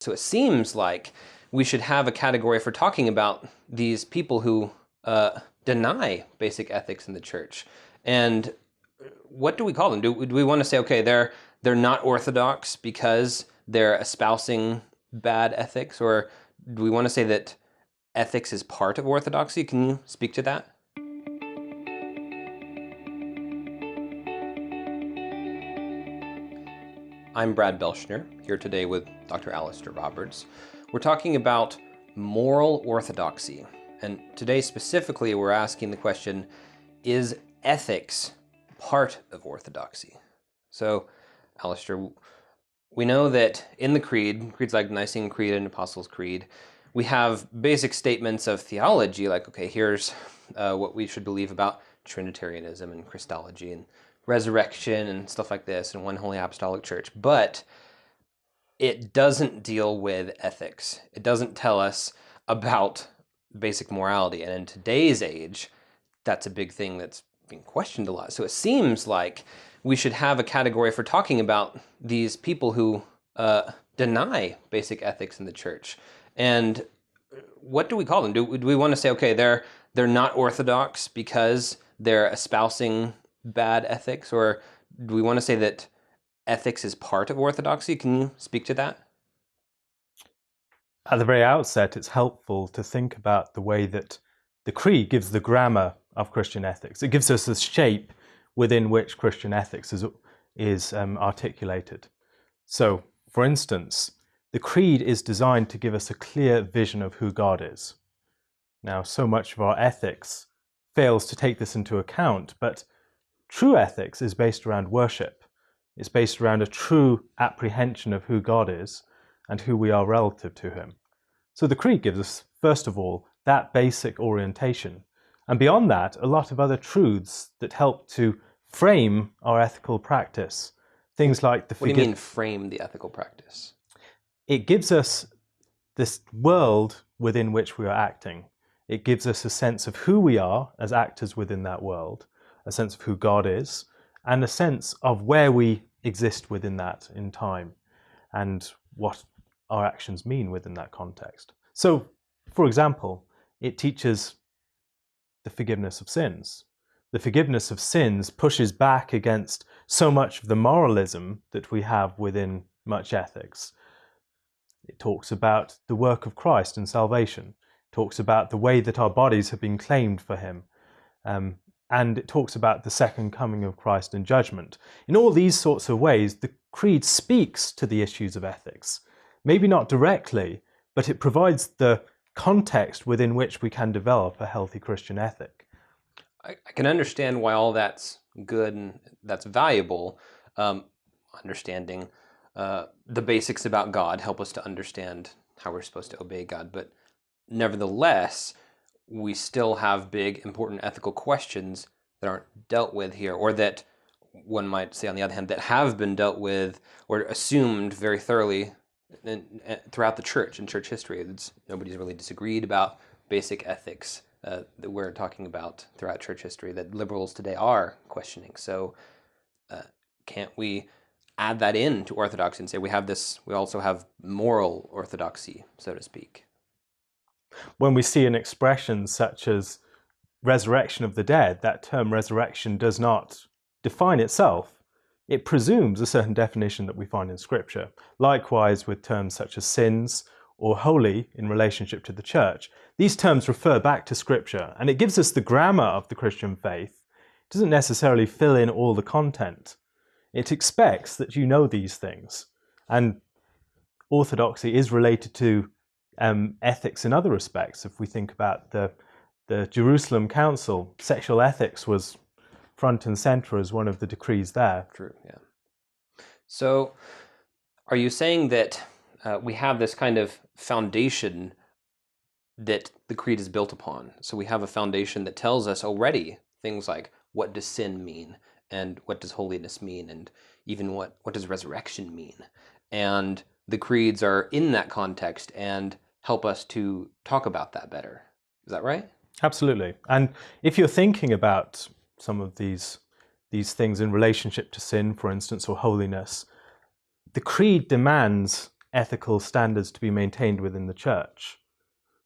So it seems like we should have a category for talking about these people who deny basic ethics in the church. And what do we call them? Do we want to say, okay, they're not orthodox because they're espousing bad ethics? Or do we want to say that ethics is part of orthodoxy? Can you speak to that? I'm Brad Belschner, here today with Dr. Alastair Roberts. We're talking about moral orthodoxy. And today specifically we're asking the question, is ethics part of orthodoxy? So, Alastair, we know that in the creeds like Nicene Creed and Apostles' Creed, we have basic statements of theology, like, okay, here's what we should believe about Trinitarianism and Christology and resurrection and stuff like this, and one holy apostolic church. But it doesn't deal with ethics. It doesn't tell us about basic morality. And in today's age, that's a big thing that's being questioned a lot. So it seems like we should have a category for talking about these people who deny basic ethics in the church. And what do we call them? Do we want to say, okay, they're not orthodox because they're espousing bad ethics? Or do we want to say that ethics is part of orthodoxy? Can you speak to that? At the very outset, it's helpful to think about the way that the Creed gives the grammar of Christian ethics. It gives us a shape within which Christian ethics is articulated. So, for instance, the Creed is designed to give us a clear vision of who God is. Now, so much of our ethics fails to take this into account, but true ethics is based around worship. It's based around a true apprehension of who God is and who we are relative to him. So the Creed gives us, first of all, that basic orientation. And beyond that, a lot of other truths that help to frame our ethical practice. Things like the What do you mean frame the ethical practice? It gives us this world within which we are acting. It gives us a sense of who we are as actors within that world, a sense of who God is, and a sense of where we exist within that in time, and what our actions mean within that context. So, for example, it teaches the forgiveness of sins. The forgiveness of sins pushes back against so much of the moralism that we have within much ethics. It talks about the work of Christ and salvation. It talks about the way that our bodies have been claimed for him. And it talks about the second coming of Christ and judgment. In all these sorts of ways, the Creed speaks to the issues of ethics. Maybe not directly, but it provides the context within which we can develop a healthy Christian ethic. I can understand why all that's good and that's valuable. Understanding the basics about God help us to understand how we're supposed to obey God. But nevertheless, we still have big, important ethical questions that aren't dealt with here, or that one might say, on the other hand, that have been dealt with or assumed very thoroughly throughout the church and church history. Nobody's really disagreed about basic ethics that we're talking about throughout church history that liberals today are questioning. So can't we add that in to orthodoxy and say we also have moral orthodoxy, so to speak? When we see an expression such as resurrection of the dead, that term resurrection does not define itself. It presumes a certain definition that we find in Scripture. Likewise with terms such as sins or holy in relationship to the church. These terms refer back to Scripture, and it gives us the grammar of the Christian faith. It doesn't necessarily fill in all the content. It expects that you know these things. And orthodoxy is related to ethics in other respects. If we think about the Jerusalem Council, sexual ethics was front and center as one of the decrees there. True, yeah. So are you saying that we have this kind of foundation that the creed is built upon? So we have a foundation that tells us already things like, what does sin mean? And what does holiness mean? And even what does resurrection mean? And the creeds are in that context and help us to talk about that better. Is that right? Absolutely. And if you're thinking about some of these things in relationship to sin, for instance, or holiness, the creed demands ethical standards to be maintained within the church.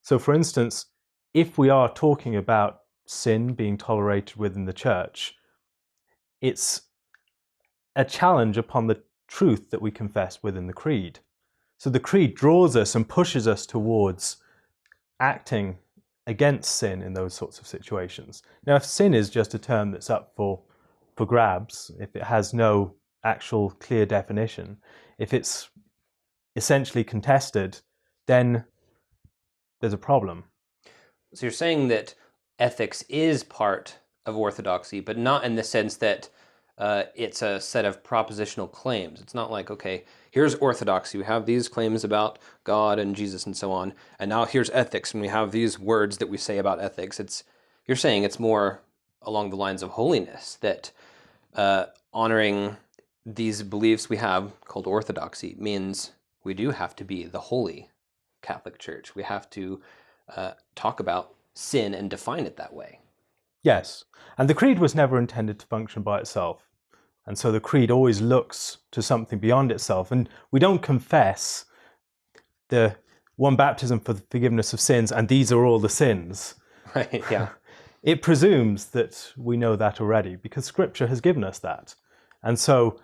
So, for instance, if we are talking about sin being tolerated within the church, it's a challenge upon the truth that we confess within the creed. So the creed draws us and pushes us towards acting against sin in those sorts of situations. Now, if sin is just a term that's up for grabs, if it has no actual clear definition, if it's essentially contested, then there's a problem. So you're saying that ethics is part of orthodoxy, but not in the sense that it's a set of propositional claims. It's not like, okay, here's orthodoxy. We have these claims about God and Jesus and so on, and now here's ethics, and we have these words that we say about ethics. You're saying it's more along the lines of holiness, that honoring these beliefs we have called orthodoxy means we do have to be the holy Catholic Church. We have to talk about sin and define it that way. Yes, and the creed was never intended to function by itself. And so the creed always looks to something beyond itself. And we don't confess the one baptism for the forgiveness of sins, and these are all the sins. Right, yeah. It presumes that we know that already, because Scripture has given us that. And so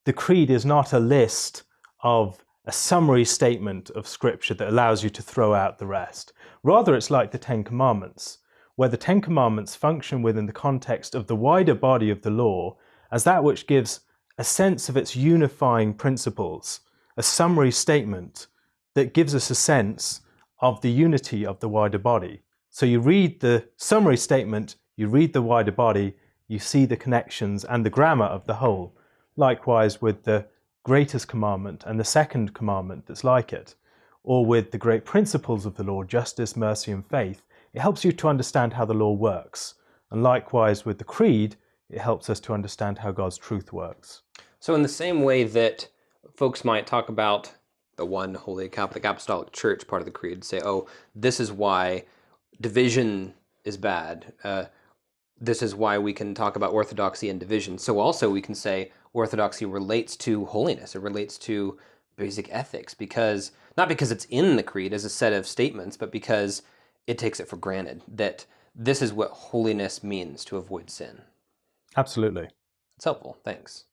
the creed is not a list of a summary statement of Scripture that allows you to throw out the rest. Rather, it's like the Ten Commandments, where the Ten Commandments function within the context of the wider body of the law as that which gives a sense of its unifying principles, a summary statement that gives us a sense of the unity of the wider body. So you read the summary statement, you read the wider body, you see the connections and the grammar of the whole. Likewise with the greatest commandment and the second commandment that's like it, or with the great principles of the law, justice, mercy, and faith. It helps you to understand how the law works. And likewise with the creed, it helps us to understand how God's truth works. So in the same way that folks might talk about the one holy Catholic Apostolic Church, part of the creed, say, oh, this is why division is bad. This is why we can talk about orthodoxy and division. So also we can say orthodoxy relates to holiness. It relates to basic ethics, because not because it's in the creed as a set of statements, but because it takes it for granted that this is what holiness means, to avoid sin. Absolutely. It's helpful. Thanks.